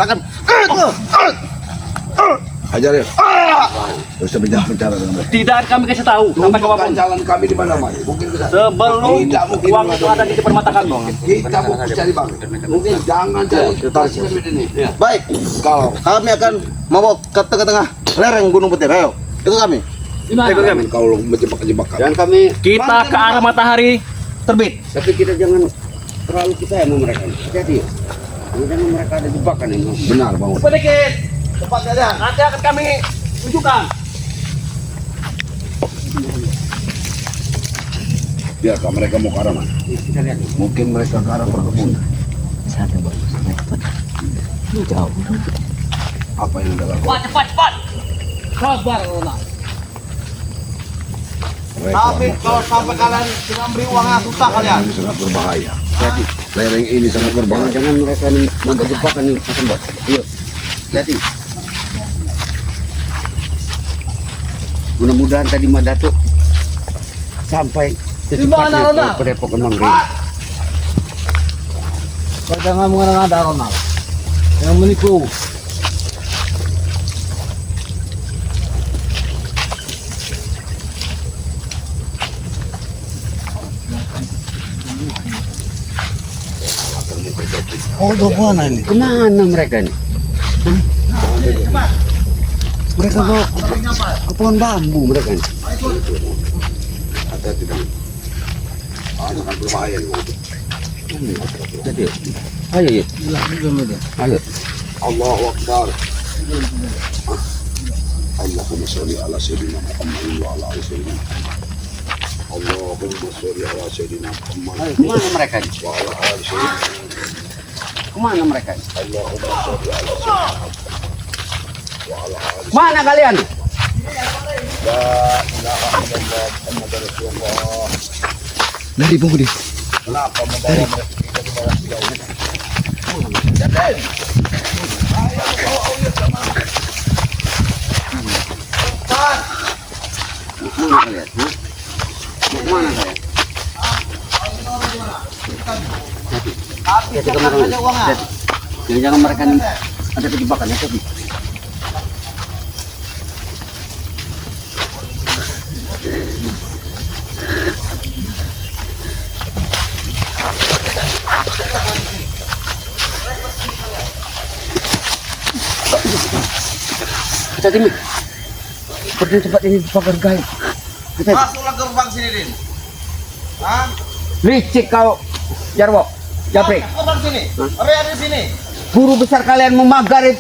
Tangan. Hajar ya. Terus bicara dengan mereka. Tidak kami kasih tahu sampai kapanpun. Jalan kami di mana mana. Mungkin Sebelum uang itu ada di depan mata kami. kita mau cari bang. Mungkin jangan cari ini. Baik, kalau kami akan mau ke tengah-tengah lereng Gunung Petir. Ayo, itu kami. Ikut kami. Kalau menjebak-jebak kami. Dan kami Kita ke arah matahari terbit. tapi kita jangan terlalu percaya sama mereka. Hati-hati. Jangan mereka ada jebakan ini. Benar bang. Sedikit. Cepat saja. Nanti akan kami tunjukkan. Biarkah mereka mau ke arah mana? Kita lihat. Mungkin mereka ke arah perkebunan. Jauh. Apa yang anda lakukan? Cepat. Sabar, Rona. Tapi kalau sampai kalian tidak beri uangnya susah kalian. Ini sangat berbahaya. Lereng ini sangat berbahaya. Jangan mereka ini membuat jebakan ini, Mas Mbak. Iya. Hati. Mudah-mudahan tadi Mak Datuk sampai secepatnya ke Depok Kemang. Jangan mengada-ngada, Rona. Yang menipu. Oh, mana ini? Kemana mereka ini? Mereka bawa ke pohon bambu mereka ini. Hati-hati bang. Sangat berbahaya nih bang. Jadi, ayo ya. Ayo. Allahu Akbar. Allahumma sholli ala sayyidina Muhammad wa ala ali sayyidina Allahumma sholli ala sayyidina Muhammad Kemana mereka ini? wa ala ali sayyidina Kemana mereka ini? Allahumma sholli ala sayyidina Muhammad wa ala ali Mana kalian? la ilaha illallah Muhammadur Rasulullah. Dari Bungkudi. Kenapa membawa mereka kita di bawah jauh? Mana kalian? Mana kalian? Hati kemana? Jangan mereka ini ada kejebakan ya, tapi. Kita timik. Seperti tempat ini pagar gaib. Kita Masuklah gerbang sini, Din. Hah? licik kau, Jarwo, Japri. Gerbang sini. Area di sini. Guru besar kalian memagari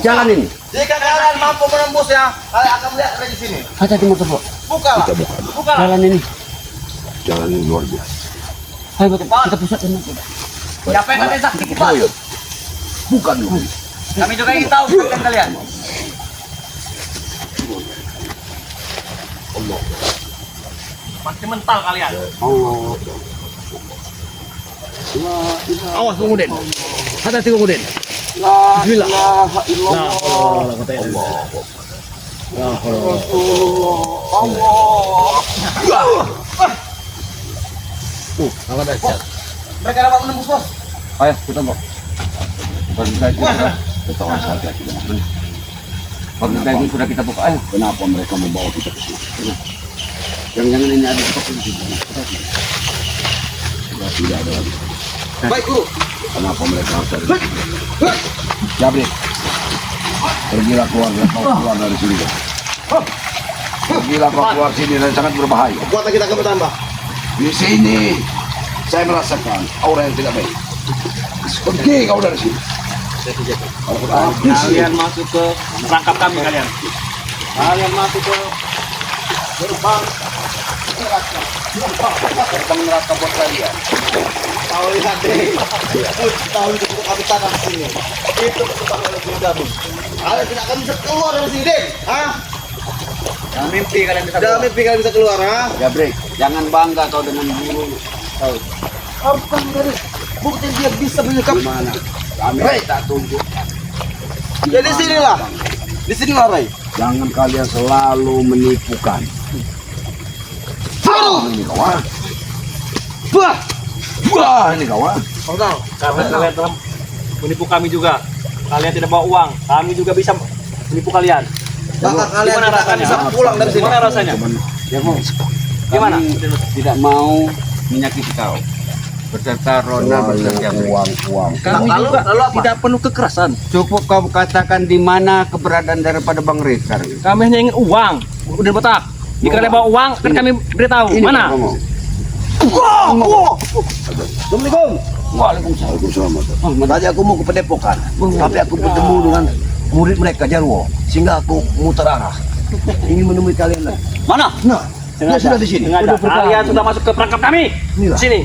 jalan ini. Jika kalian mampu menembusnya, kalian akan melihat area di sini. Hati-hati motor, Bro. Bukalah. Kita bukan. Bukalah. Jalan ini. Jalan ini luar biasa. Ayo, betul. Kita pusat ini. Siapa yang akan saksi kita? Bukan dulu. Kami juga ingin tahu kesulitan kalian. Allah. Pasti mental kalian. Allah. Awas kemudian. Hati-hati kemudian. La Bismillah. ilaha illallah. Apa dah? Mereka dapat menembus, Bos. Ayo, kita mau. Kita saja tidak mau. Pagar gaib ini sudah kita buka. Ayo. Kenapa mereka membawa kita ke sini? Jangan-jangan ini ada seperti ini. Sudah tidak ada lagi. Baik, Guru. Kenapa mereka harus ada? Jabri, pergilah keluar, kau keluar dari sini. Pergilah kau keluar sini dan sangat berbahaya. Kekuatan kita akan bertambah. Di sini saya merasakan aura yang tidak baik. Pergi kau dari sini. Kalau kau tahu, Kalian masuk ke rangkap kami kalian. Kalian masuk ke gerbang neraka buat kalian. Tahu lihat deh. Tahu itu kami tanam di sini. Itu kesukaan oleh Guru Gabung. Kalian tidak akan bisa keluar dari sini, Din. Hah? Jangan mimpi kalian bisa Jangan mimpi kalian bisa keluar, ha? Jabri, jangan bangga kau dengan guru. Tahu. Harus dari bukti dia bisa menyekap. Gimana? Kami tak tunjuk. Ya di sinilah. Di sinilah, Ray. Jangan kalian selalu menipukan. Ini kawan. Bah! Wah, ini kawan. Kau tahu? Karena kalian telah menipu kami juga. Kalian tidak bawa uang, kami juga bisa menipu kalian. Maka kalian Gimana tidak akan rasanya? bisa pulang dari sini. Gimana rasanya? Ya mau. Gimana? Kami tidak mau menyakiti kau. Beserta Rona beserta uang. Kami Lalu- juga lalu apa? tidak penuh kekerasan. Cukup kau katakan di mana keberadaan daripada Bang Rey sekarang. Kami hanya ingin uang, udah botak. Jika kalian bawa uang, kan kami beritahu. Mana? Kamu. Assalamualaikum. Waalaikumsalam. Tadi aku mau ke Padepokan, tapi aku bertemu dengan murid mereka Jarwo, sehingga aku muter arah. Ingin menemui kalian lagi. Mana? Nah, dia sudah di sini. Sengaja. Kalian sudah masuk ke perangkap kami. Inilah. Sini.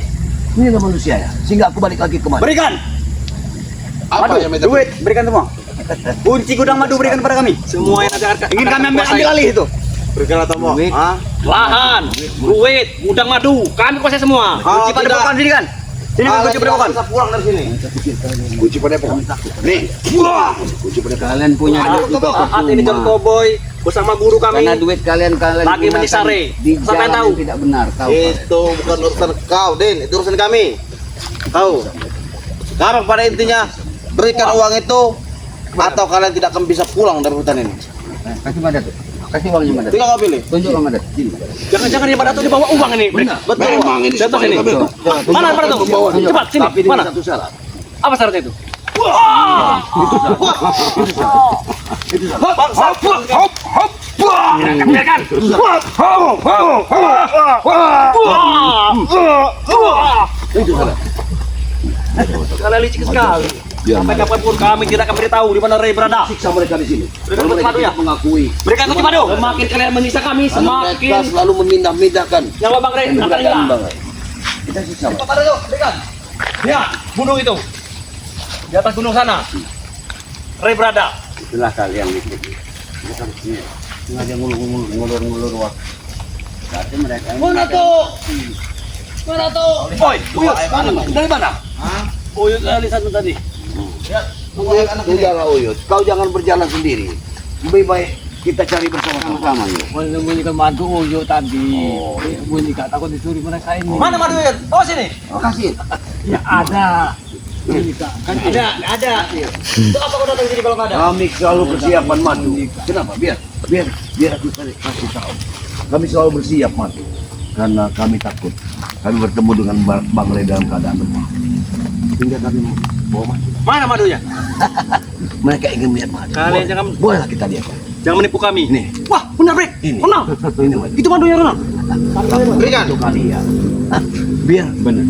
Inilah manusia ya, sehingga aku balik lagi kemari. Berikan. Apa yang minta? Duit, berikan semua. Kunci gudang madu berikan kepada kami. Semua yang ada Ingin kami ambil alih itu. Berikanlah tombol. Duit. lahan, duit, gudang madu, kami kuasai semua. Kunci padepokan sini kan. Sini kan kunci padepokan. Bisa pulang dari sini. Kunci Padepokan. Nih, kunci Padepokan. Kalian punya duit juga Saat ini John Cowboy bersama guru kami. Karena duit kalian Lagi gunakan menyisare. di Sampai jalan tahu. yang tidak benar. Tahu. Itu bukan urusan kau, Din. Itu urusan kami. Tahu. Sekarang pada intinya berikan uang itu atau kalian tidak akan bisa pulang dari hutan ini. Kasih Madat. Kasih uangnya Madat. Tinggal kau pilih. Tunjuk ke Madat. Sini. Jangan-jangan dia pada tuh dibawa uang ini. Betul. Memang ini Jatuh supaya sini. kami tahu. Mana pada tuh? Cepat sini. Tapi dengan Mana? satu syarat. Apa syaratnya itu? Biarkan. Itu syarat. Kalian licik sekali. Biar Sampai kapanpun kami tidak akan beritahu di mana Ray berada. siksa mereka di sini. Berikan Kalau kunci mereka madu ya? tidak mengakui, Berikan kunci madu. Semakin kalian menyiksa kami, karena mereka semakin selalu memindah-mindahkan. nyawa Bang Ray Dan akan keberadaan hilang. Bang Ray. Kita siksa mereka. Pada tuh, berikan. Ya, gunung itu. Di atas gunung sana. Ray berada. Itulah kalian itu. Sengaja ngulur waktu. Berarti mereka ini Mana tuh? Mana tuh? Oi, Uyut, dari mana? Uyut kali satu tadi. Tunggulah Uyut, kau jangan berjalan sendiri. Lebih baik kita cari bersama-sama. Menyembunyikan madu Uyo tadi. Bunyikan takut dicuri mereka ini. Mana madu Uyut? Oh sini. Makasih. Ya ada. Bunyikan. Kan Ada. Itu apa kau datang sini kalau nggak ada? Kami selalu persiapan madu. Kenapa? Biar aku kasih tahu. Kami selalu bersiap madu. Karena kami takut. Kami bertemu dengan Bang Ray dalam keadaan lemah. Sehingga kami mau bawa madu. Mana madunya? Mereka ingin melihat madu. Kalian jangan- Bolehlah kita lihat. Jangan menipu kami. Nih. Wah, benar Bre. Ini. Renal. Ini madu. Itu madunya Renal. Berikan. Untuk kalian. Hah?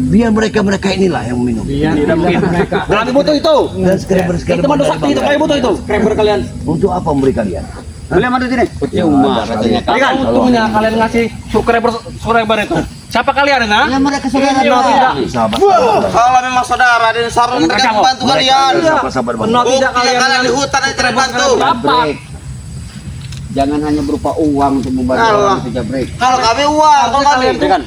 Biar mereka inilah yang minum. Tidak mungkin. Kami butuh itu. Dan sekedar Itu madu sakti itu kami butuh itu. Kreber kalian. Untuk apa memberi kalian? Beli madu sini. Cuma katanya. Berikan. Untungnya kalian ngasih subscriber itu. Siapa kalian ya? Ya mereka saudara. Iya, tidak. Sahabat. Kalau memang saudara dan Sarul tidak akan membantu kalian. Sahabat Bang. Benar tidak Buktinya kalian di hutan yang tidak bantu. Dapat. Jangan hanya berupa uang untuk membantu Allah. orang saja break. Kalau kami uang, kalau kami Berikan.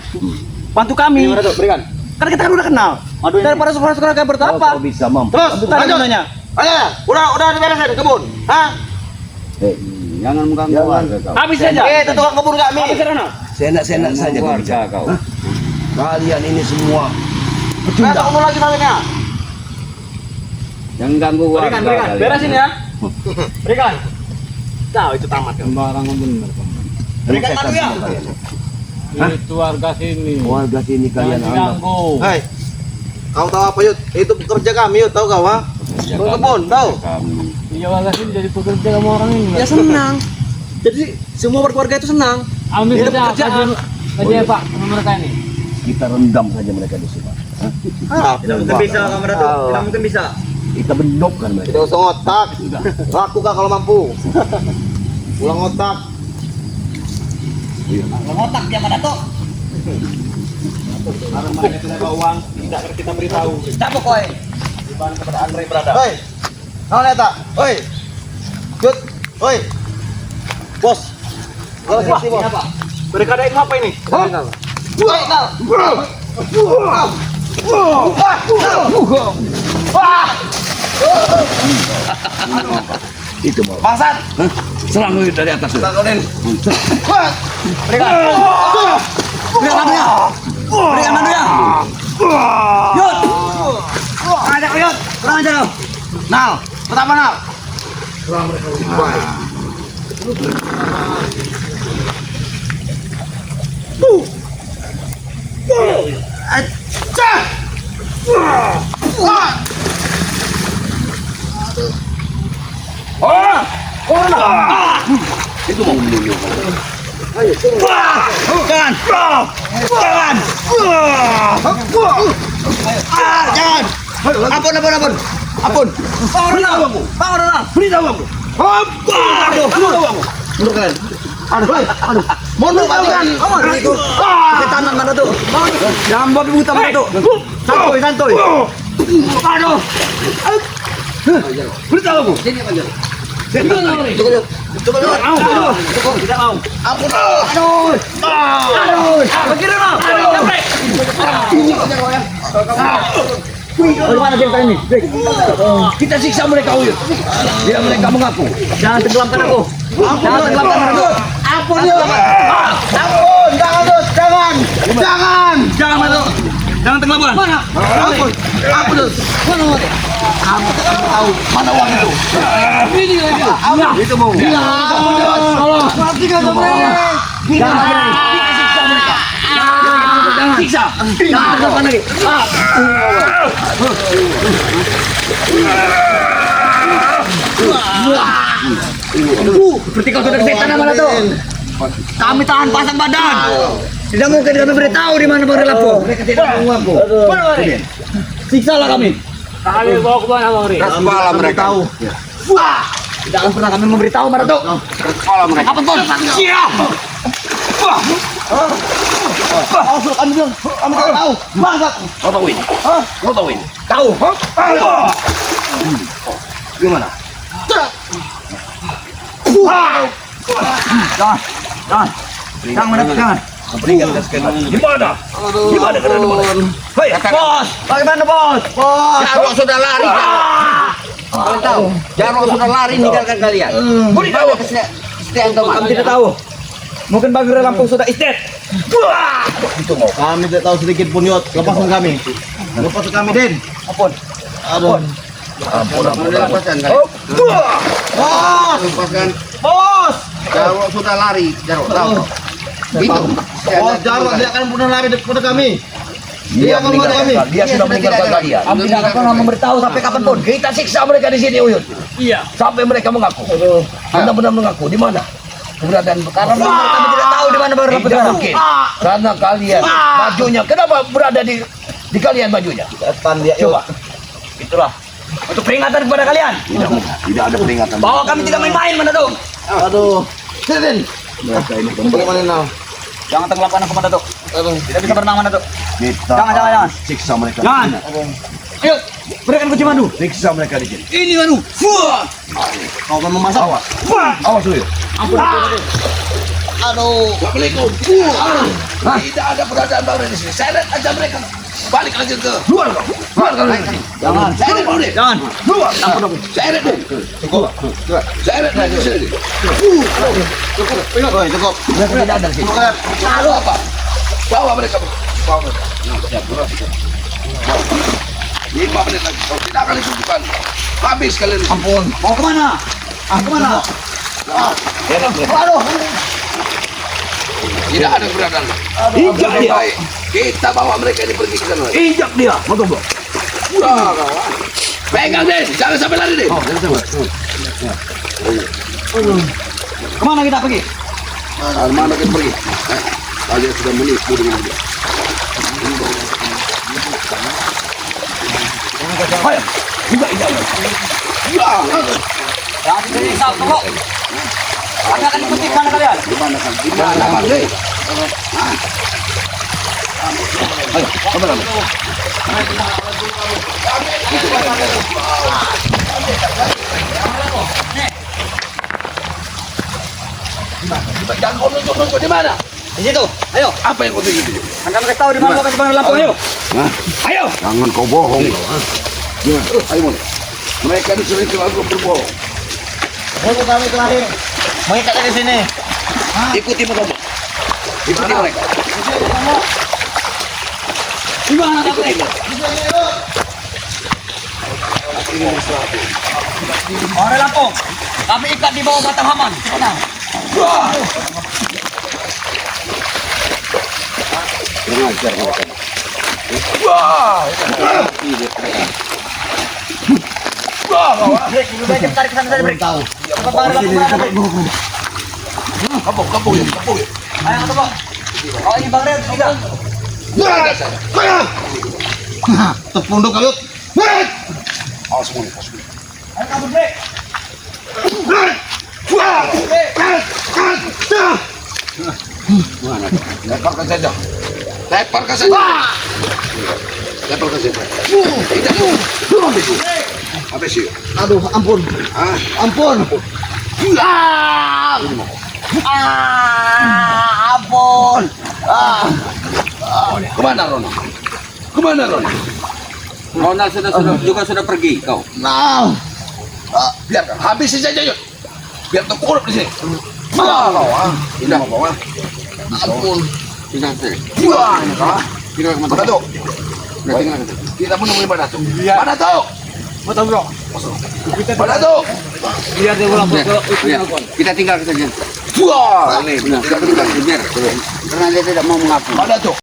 Bantu kami. Berikan. Kan kita kan udah kenal. Daripada subscriber kayak Kalau bertapa. kau bisa mampu. terus Tadi lanjut. gunanya. Ayo, udah diberesin kebun. Hah? Jangan mengganggu Jangan. warga kau. Habis saja. Itu tukang kebun kami. Habis Renal. Senak-senak saja kau Warga bicara. kau. Hah? Kalian ini semua Nah, pecundang. kebun lagi kawinnya. Jangan ganggu warga. Berikan. kalian. Beresin ya. Berikan. Tahu itu tamat kan. sembarangan benar. Berikan Saya madu kasih ya. sama kalian. Itu warga sini. Warga sini kalian Jangan anggap. diganggu. Hei, kau tahu apa Yud? Itu pekerja kami Yud, tahu kau ha? Tukang kebun, tahu? Kami. Iya warga sini jadi pekerja sama orang ini. Ya senang. Jadi semua berkeluarga itu senang. Ambil Hidup saja kerjaan. aja Pak sama mereka ini. Kita rendam saja mereka di sini. Hah? Tidak mungkin bisa kamu Datuk. Tidak mungkin bisa. Kita bendokkan mereka. Tidak usah ngotak. Lakukan kalau mampu. Pulang otak. Ngotak dia pada tuh. Karena mereka tidak bawa uang, tidak akan kita beritahu. Siapa kau? Di mana kepada Andre berada? Hei, kau lihat tak? Hei, Yud, hei, bos. Kalau Wah, sini bos. siapa? Mereka ada yang apa ini? Hei, kau. Itu mau. Bangsat. Serang dari atas. Tak kau Den. Berikan. Berikan madunya. Berikan madunya. Yud. Ada kau Yud. Kurang ajar kau. Nal, pertama Nal. Itu mau melulu. Jangan. Jangan. Jangan. Ampun. Ampun. Bangun Nal. Beritahu aku. Aduh. Mundur kalian. Aduh. Mundur matikan. Ketanan mana tuh? Jangan babi buta mana tuh? Santuy. Aduh. Beritahu aku. Cukup. Tidak mau. Ampun. Aduh. Begini Nal. Bagaimana cerita ini? Kita siksa mereka Uyut. Biar mereka mengaku. Jangan tenggelamkan aku. Jangan tenggelamkan aku. Ampun. Jangan. Jangan masuk. Jangan tenggelamkan. Mana? Ampun. Mana uang itu? Ini lagi. Itu mau. Matikan mereka. Siksa mereka. Siksa. Jangan tenggelamkan lagi. Seperti kau sudah setan mana tuh? Kami tahan pasang badan. Tidak mungkin kami beritahu di mana Bang Relapo. Mereka tidak mengaku. Siksalah kami. Kalian bawa ke mana Bang Ri? Kepala mereka. Tidak akan pernah kami memberitahu mana tuh. Kepala mereka. Apa tuh? Siap. Kami bilang, kami tidak tahu. Bangsat. Kau tahu ini? Kau tahu ini? Tahu. Gimana? Jangan mana jangan. Berikan gas ke Gimana? Gimana kena depan? Hei, Bos, bagaimana bos? Jarwo sudah lari. Kalian tahu? Jarwo sudah lari meninggalkan kalian. beritahu aku. Kesetiaan teman. Kami tidak tahu. Mungkin Bang Lampung sudah istet. Itu mau. Kami tidak tahu sedikit pun Yot. Lepaskan kami. Lepaskan kami Den. Ampun. Aduh. Ampun, lepaskan kalian. Bos. Lepaskan. Bos. Jarwo sudah lari. Jarwo tahu. Itu. Bos Jarwo dia akan bunuh lari kepada kami. Dia meninggalkan. Dia sudah meninggalkan kalian. Kami tidak akan pernah memberitahu sampai kapanpun. Kita siksa mereka di sini, Uyut. Iya. Sampai mereka mengaku. Benar-benar mengaku. Di mana? Keberadaan karena Kami tidak tahu di mana Bang Lampung tidak sekarang. mungkin. Karena kalian bajunya. Kenapa berada di kalian bajunya? Setan dia Coba. Itulah. Untuk peringatan kepada kalian. Tidak ada peringatan. Bahwa kami tidak main-main mana tuh. Aduh. Den. Mereka ini Bagaimana Nal? Jangan tenggelamkan aku mana tuh. Tidak bisa berenang mana tuh. kita Jangan. siksa mereka. Jangan. Ayo, berikan kunci madu. Siksa mereka di sini. Ini madu. Kau akan memasak. Awas. Awas, Uyut. Ampun. Aduh. Assalamualaikum. Tidak ada keberadaan baru di sini. Seret aja mereka. Balik aja ke luar kau. Luar kau. Jangan. Seret kau deh. Jangan. Luar. Seret deh. Cukup. Seret lagi sini. Oi, cukup. Mereka tidak ada di sini. Lalu apa? Bawa mereka. Bawa mereka. Lima menit lagi. Kau tidak akan ditentukan. Habis kalian. Ampun. Mau kemana? Kemana? Aduh. Tidak ada keberadaan. Injak dia. Baik. Kita bawa mereka ini pergi ke sana. Injak dia. Mau tunggu. Pegang deh. Jangan sampai lari deh. Kemana kita pergi? Mana kita pergi? Kalian sudah menipu dengan dia. Ayo. Injak. Ya. Jangan dirisau, tunggu. Kami akan ikuti mana kalian? Gimana kan? Gimana kan? Ayo, kabar lagi. Jangan kau nunjuk di mana? Di situ. Ayo. Apa yang kau tunjuk? Kan kami kasih tahu di mana lokasi Bang Lampung. Ayo. Ayo. Jangan kau bohong. Ayo mulai. Mereka disuruh selalu berbohong. Mau kami kemarin. Mengikat dari sini. Ikuti mereka. Ikuti mereka. Di mana mereka? Orang Lampung, kami ikat di bawah batang haman. Tenang. Kurang ajar mereka. Lebih baik kita tarik ke sana saja, Brik. Tahu. Kapok ya. Ayo, kata Bang. Oh, ini Bang Red, tiga. Terpunduk kayut. Awas semuanya. Ayo, kabur, Brik. Lemparkan saja. Lemparkan saja. Habis yuk. Aduh, ampun. Ampun. Ampun. Kemana Ronald? Ronald sudah pergi kau. Nah. Biarkan. Habis saja yuk. Biar terkuruk di sini. Indah bawa. Ampun. Tinggal saja. Tinggal ke Mana tuh? tinggal. Kita menemui mana tuh? Mana tuh? Betul bro. Mana tuh? Biar dia pulang ke Ya, kita tinggal saja. Wah, ini Benar, kita tinggal biar. Karena dia tidak mau mengaku. mana tuh?